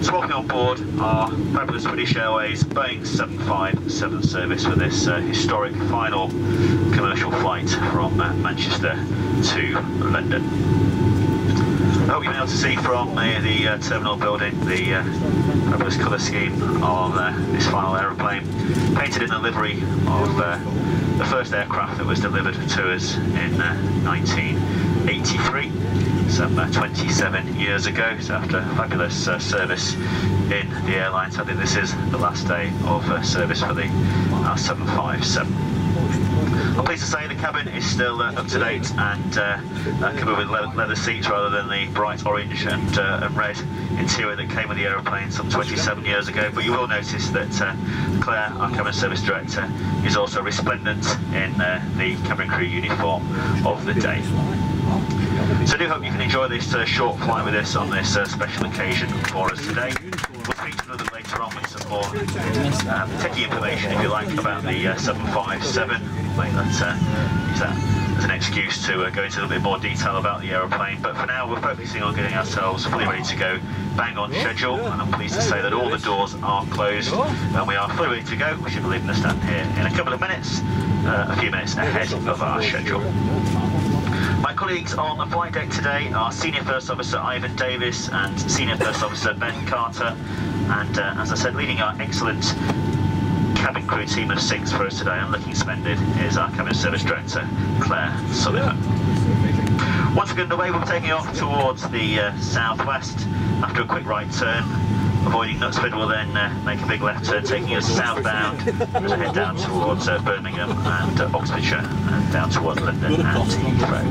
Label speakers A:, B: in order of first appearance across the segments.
A: So welcome on board our fabulous British Airways Boeing 757 service for this historic final commercial flight from Manchester to London. I hope you've been able to see from the terminal building the fabulous colour scheme of this final aeroplane, painted in the livery of the first aircraft that was delivered to us in 1983, some 27 years ago. So after fabulous service in the airlines, I think this is the last day of service for the 757. I'm pleased to say the cabin is still up to date and covered with leather seats rather than the bright orange and red interior that came with the aeroplane some 27 years ago. But you will notice that Claire, our cabin service director, is also resplendent in the cabin crew uniform of the day. So I do hope you can enjoy this short flight with us on this special occasion for us today. We'll speak to another later on with some more techie information, if you like, about the 757. I think that use that as an excuse to go into a little bit more detail about the aeroplane. But for now, we're focusing on getting ourselves fully ready to go, bang on schedule. And I'm pleased to say that all the doors are closed and we are fully ready to go. We should be leaving the stand here in a couple of minutes, a few minutes ahead of our schedule. My colleagues on the flight deck today are Senior First Officer Ivan Davis and Senior First Officer Ben Carter, and as I said, leading our excellent cabin crew team of 6 for us today and looking splendid is our cabin service director Claire Sullivan. Once again underway, we're taking off towards the southwest after a quick right turn. Avoiding Knutsford, will then make a big left turn, taking us southbound to head down towards Birmingham and Oxfordshire, and down towards London and Heathrow.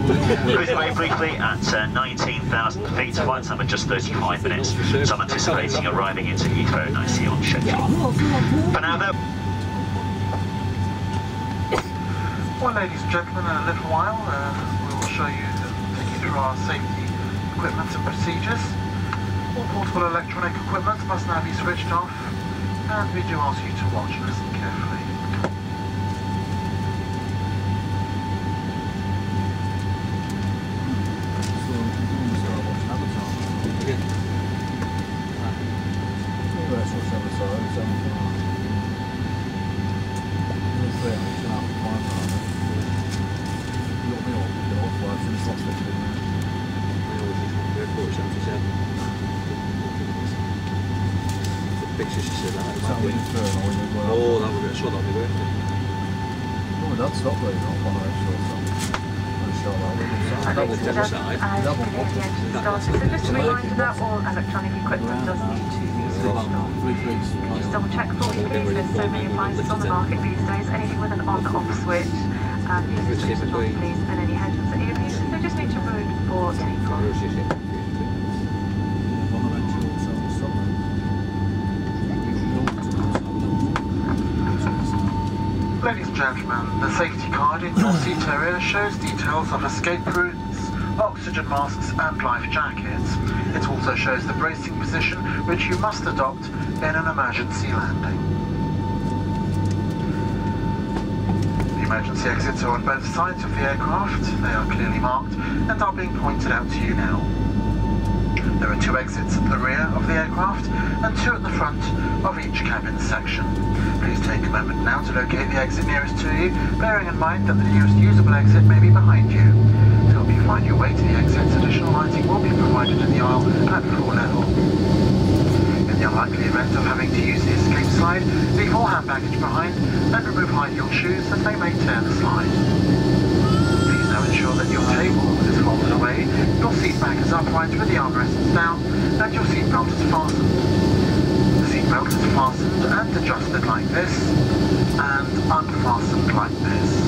A: Cruising very briefly at 19,000 feet, flight time of just 35 minutes, so I'm anticipating arriving into Heathrow nicely on schedule. For now though...
B: Well, ladies and gentlemen, in a little while we will take you through our safety equipment and procedures. All portable electronic equipment must now be switched off, and we do ask you to watch and listen carefully.
C: Pictures she said that. Oh, that would be a shot, that would be worth it.
D: Oh, that's not very long on that short.
C: Double side.
E: So just a reminder that all electronic equipment does need to be switched off. Just double check for me please, there's so many appliances on the market these days, anything with an on-off switch, use the switch off please, and any headphones that you're using, so just need to move for takeoff.
B: Ladies and gentlemen, the safety card in your seat area shows details of escape routes, oxygen masks and life jackets. It also shows the bracing position which you must adopt in an emergency landing. The emergency exits are on both sides of the aircraft. They are clearly marked and are being pointed out to you now. There are 2 exits at the rear of the aircraft and 2 at the front of each cabin section. Please take a moment now to locate the exit nearest to you, bearing in mind that the nearest usable exit may be behind you. To help you find your way to the exits, additional lighting will be provided in the aisle at floor level. In the unlikely event of having to use the escape slide, leave all hand baggage behind and remove high-heeled shoes as they may tear the slide. Please now ensure that your table is folded away, your seat back is upright with the armrests down, and your seatbelt is fastened. The seatbelt is fastened and adjusted like this, and unfastened like this.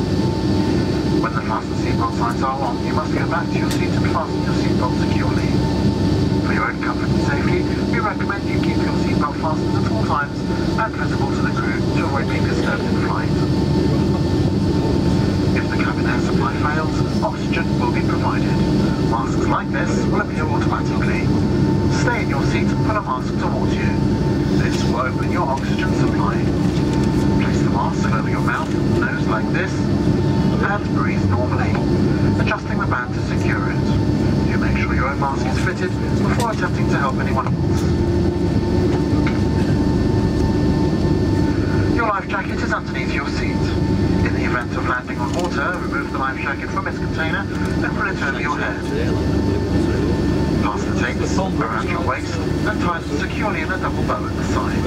B: When the fasten seatbelt signs are on, you must go back to your seat and fasten your seatbelt securely. For your own comfort and safety, we recommend you keep your seatbelt fastened at all times and visible to the crew to avoid being disturbed in flight. If the cabin air supply fails, oxygen will be provided. Masks like this will appear automatically. Stay in your seat and pull a mask towards you. This will open your oxygen supply. Place the mask over your mouth and nose like this, and breathe normally, adjusting the band to secure it. Do make sure your own mask is fitted before attempting to help anyone else. and tie them securely in a double bow at the side.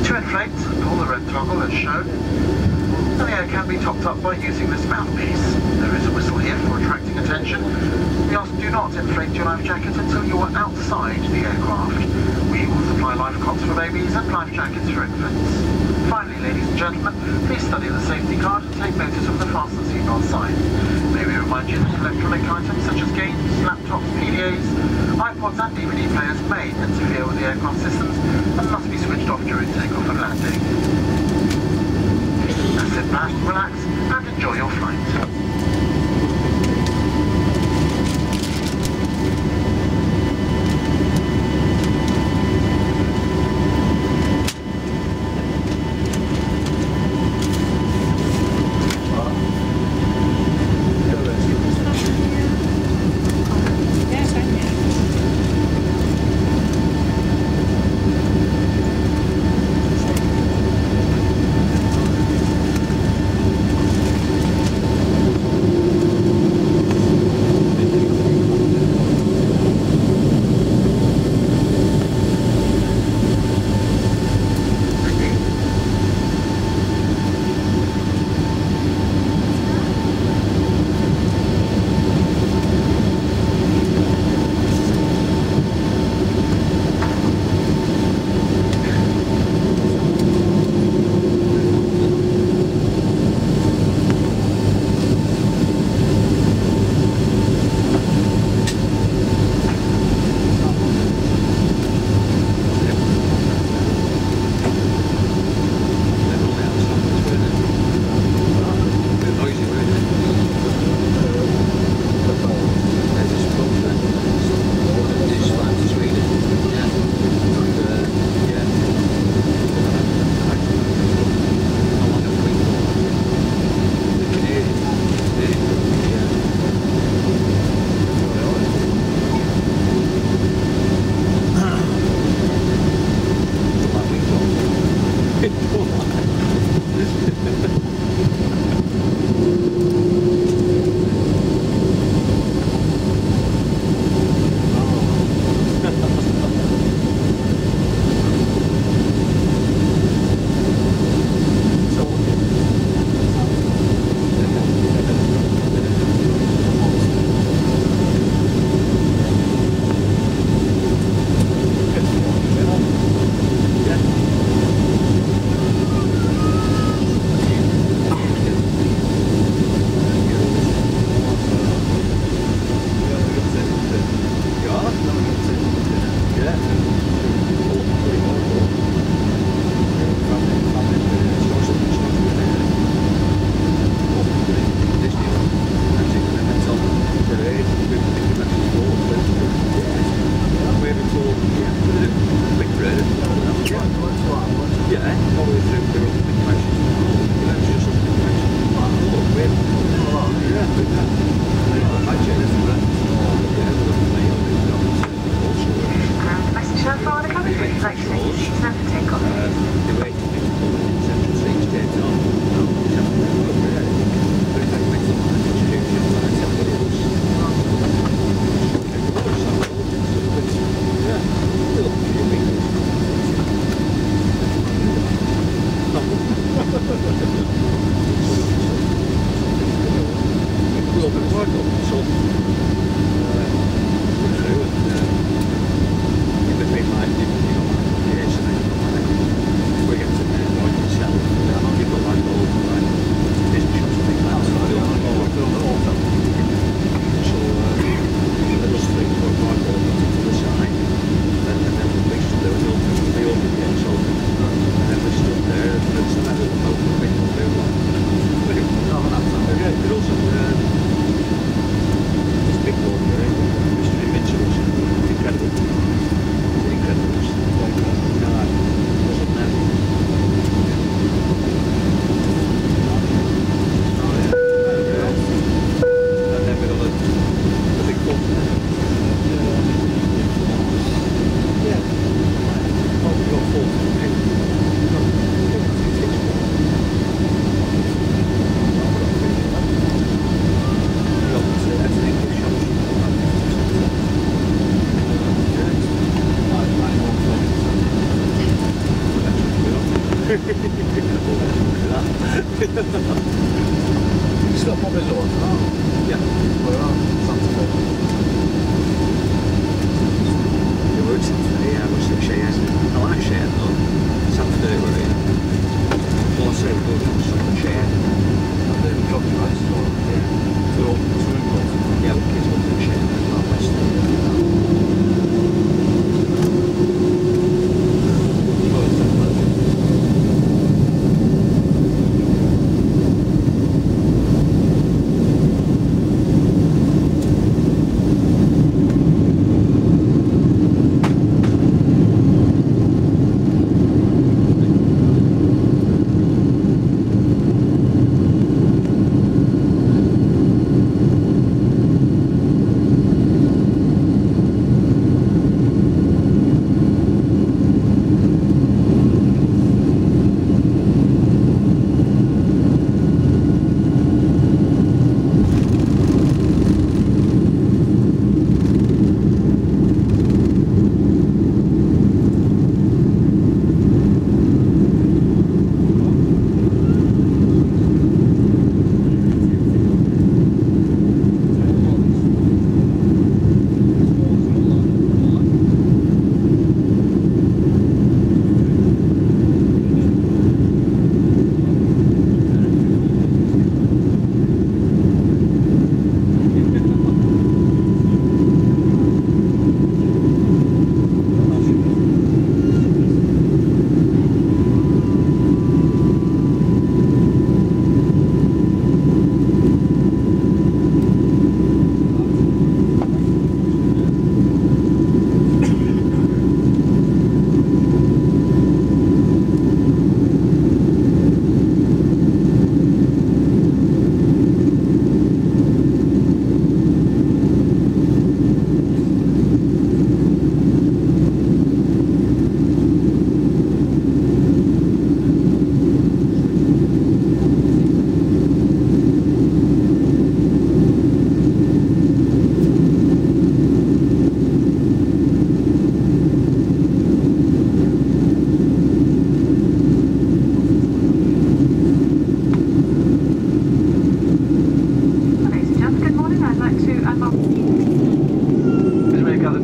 B: To inflate, pull the red toggle as shown, and the air can be topped up by using this mouthpiece. There is a whistle here for attracting attention. We ask do not inflate your life jacket until you are outside the aircraft. We will supply life cots for babies and life jackets for infants. Finally, ladies and gentlemen, please study the safety card and take notice of the fasten seatbelt sign. May we remind you that electronic items such as games, laptops, PDAs, iPods and DVD players may interfere with the aircraft systems and must be switched off during takeoff and landing. Now sit back, relax and enjoy your flight.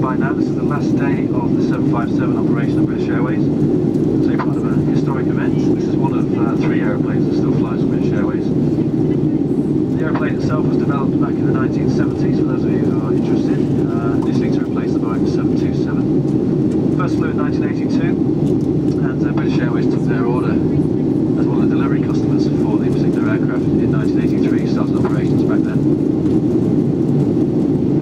F: flying now. This is the last day of the 757 operation at British Airways. So you're part of a historic event. This is one of 3 aeroplanes that still flies for British Airways. The aeroplane itself was developed back in the 1970s, for those of you who are interested, initially to replace the Boeing 727. First flew in 1982, and British Airways took their order as one of the delivery customers for the particular aircraft in 1983, started operations back then.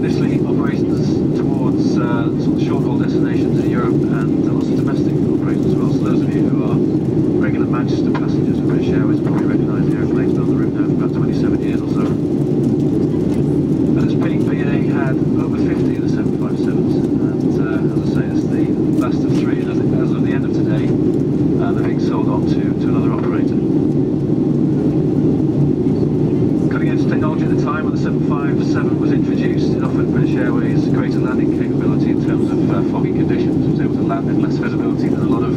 F: Initially operations towards sort of short-haul destinations in Europe and lots of domestic operations as well. So those of you who are regular Manchester passengers of British Airways probably recognise the airplane's been on the route now for about 27 years or so. At its peak, BA had over 50 of the 757s, and as I say, it's the last of 3, and as of the end of today, they're being sold on to another operator. Cutting-edge technology at the time when the 757 was introduced, it offered British Airways greater landing capability in terms of foggy conditions. It was able to land in less visibility than a lot of